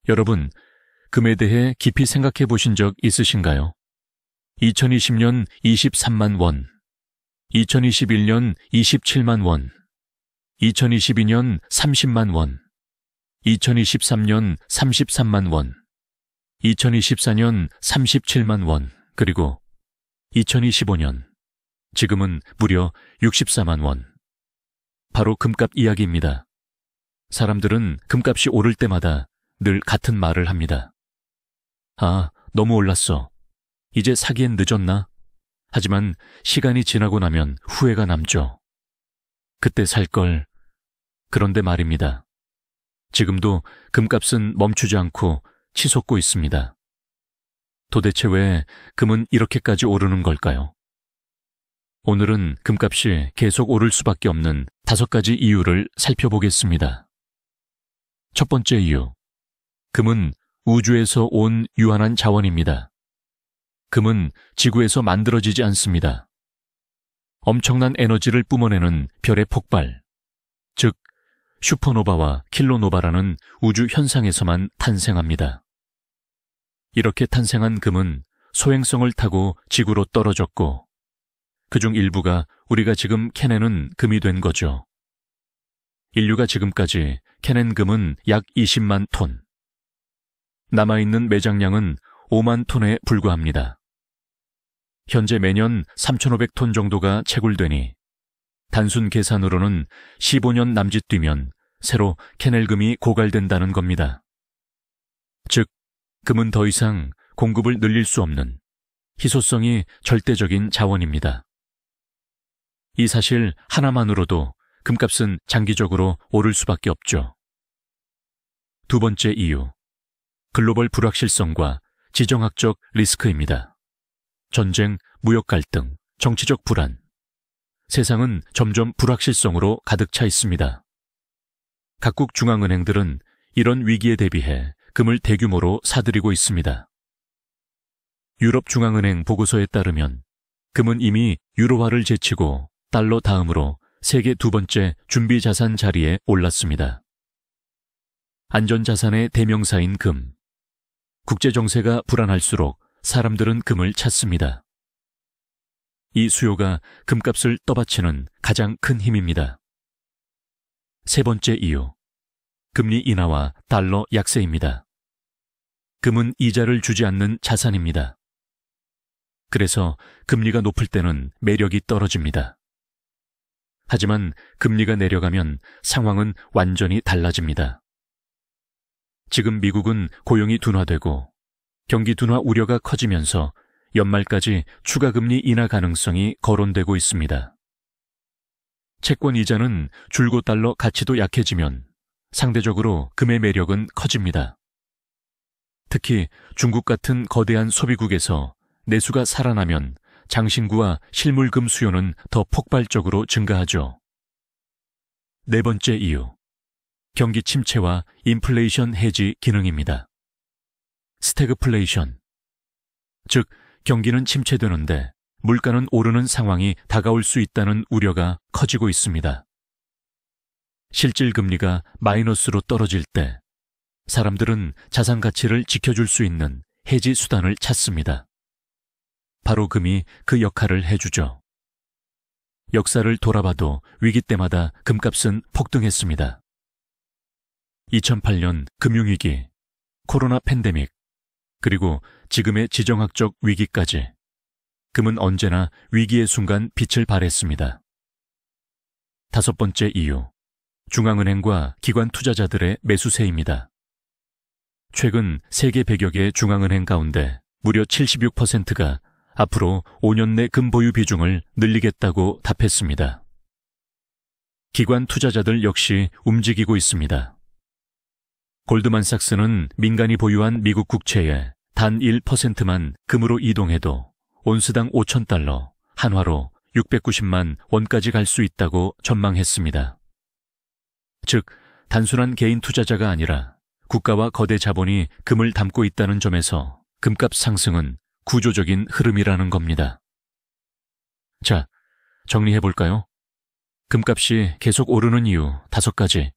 여러분, 금에 대해 깊이 생각해 보신 적 있으신가요? 2020년 23만 원, 2021년 27만 원, 2022년 30만 원, 2023년 33만 원, 2024년 37만 원, 그리고 2025년, 지금은 무려 64만 원. 바로 금값 이야기입니다. 사람들은 금값이 오를 때마다 늘 같은 말을 합니다. 아, 너무 올랐어. 이제 사기엔 늦었나? 하지만 시간이 지나고 나면 후회가 남죠. 그때 살 걸. 그런데 말입니다. 지금도 금값은 멈추지 않고 치솟고 있습니다. 도대체 왜 금은 이렇게까지 오르는 걸까요? 오늘은 금값이 계속 오를 수밖에 없는 5가지 이유를 살펴보겠습니다. 첫 번째 이유. 금은 우주에서 온 유한한 자원입니다. 금은 지구에서 만들어지지 않습니다. 엄청난 에너지를 뿜어내는 별의 폭발, 즉 슈퍼노바와 킬로노바라는 우주 현상에서만 탄생합니다. 이렇게 탄생한 금은 소행성을 타고 지구로 떨어졌고 그중 일부가 우리가 지금 캐내는 금이 된 거죠. 인류가 지금까지 캐낸 금은 약 20만 톤. 남아있는 매장량은 5만 톤에 불과합니다. 현재 매년 3,500톤 정도가 채굴되니 단순 계산으로는 15년 남짓 뒤면 새로 캐낼 금이 고갈된다는 겁니다. 즉, 금은 더 이상 공급을 늘릴 수 없는 희소성이 절대적인 자원입니다. 이 사실 하나만으로도 금값은 장기적으로 오를 수밖에 없죠. 두 번째 이유, 글로벌 불확실성과 지정학적 리스크입니다. 전쟁, 무역 갈등, 정치적 불안. 세상은 점점 불확실성으로 가득 차 있습니다. 각국 중앙은행들은 이런 위기에 대비해 금을 대규모로 사들이고 있습니다. 유럽 중앙은행 보고서에 따르면 금은 이미 유로화를 제치고 달러 다음으로 세계 2번째 준비자산 자리에 올랐습니다. 안전자산의 대명사인 금. 국제정세가 불안할수록 사람들은 금을 찾습니다. 이 수요가 금값을 떠받치는 가장 큰 힘입니다. 세 번째 이유, 금리 인하와 달러 약세입니다. 금은 이자를 주지 않는 자산입니다. 그래서 금리가 높을 때는 매력이 떨어집니다. 하지만 금리가 내려가면 상황은 완전히 달라집니다. 지금 미국은 고용이 둔화되고 경기 둔화 우려가 커지면서 연말까지 추가 금리 인하 가능성이 거론되고 있습니다. 채권 이자는 줄고 달러 가치도 약해지면 상대적으로 금의 매력은 커집니다. 특히 중국 같은 거대한 소비국에서 내수가 살아나면 장신구와 실물금 수요는 더 폭발적으로 증가하죠. 네 번째 이유, 경기 침체와 인플레이션 해지 기능입니다. 스태그플레이션, 즉 경기는 침체되는데 물가는 오르는 상황이 다가올 수 있다는 우려가 커지고 있습니다. 실질 금리가 마이너스로 떨어질 때 사람들은 자산 가치를 지켜줄 수 있는 해지 수단을 찾습니다. 바로 금이 그 역할을 해주죠. 역사를 돌아봐도 위기 때마다 금값은 폭등했습니다. 2008년 금융위기, 코로나 팬데믹, 그리고 지금의 지정학적 위기까지 금은 언제나 위기의 순간 빛을 발했습니다. 다섯 번째 이유, 중앙은행과 기관 투자자들의 매수세입니다. 최근 세계 100여 개 중앙은행 가운데 무려 76%가 앞으로 5년 내 금 보유 비중을 늘리겠다고 답했습니다. 기관 투자자들 역시 움직이고 있습니다. 골드만삭스는 민간이 보유한 미국 국채에 단 1%만 금으로 이동해도 온스당 5,000달러, 한화로 690만 원까지 갈 수 있다고 전망했습니다. 즉, 단순한 개인 투자자가 아니라 국가와 거대 자본이 금을 담고 있다는 점에서 금값 상승은 구조적인 흐름이라는 겁니다. 자, 정리해볼까요? 금값이 계속 오르는 이유 5가지.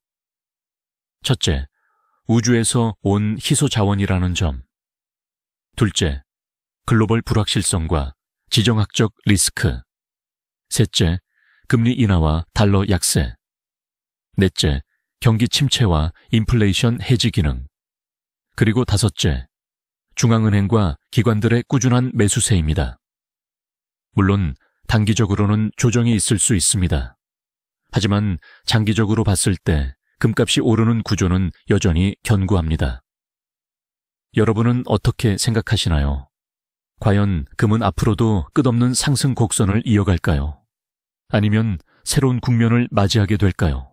첫째, 우주에서 온 희소 자원이라는 점. 둘째, 글로벌 불확실성과 지정학적 리스크. 셋째, 금리 인하와 달러 약세. 넷째, 경기 침체와 인플레이션 해지 기능. 그리고 다섯째, 중앙은행과 기관들의 꾸준한 매수세입니다. 물론 단기적으로는 조정이 있을 수 있습니다. 하지만 장기적으로 봤을 때 금값이 오르는 구조는 여전히 견고합니다. 여러분은 어떻게 생각하시나요? 과연 금은 앞으로도 끝없는 상승 곡선을 이어갈까요? 아니면 새로운 국면을 맞이하게 될까요?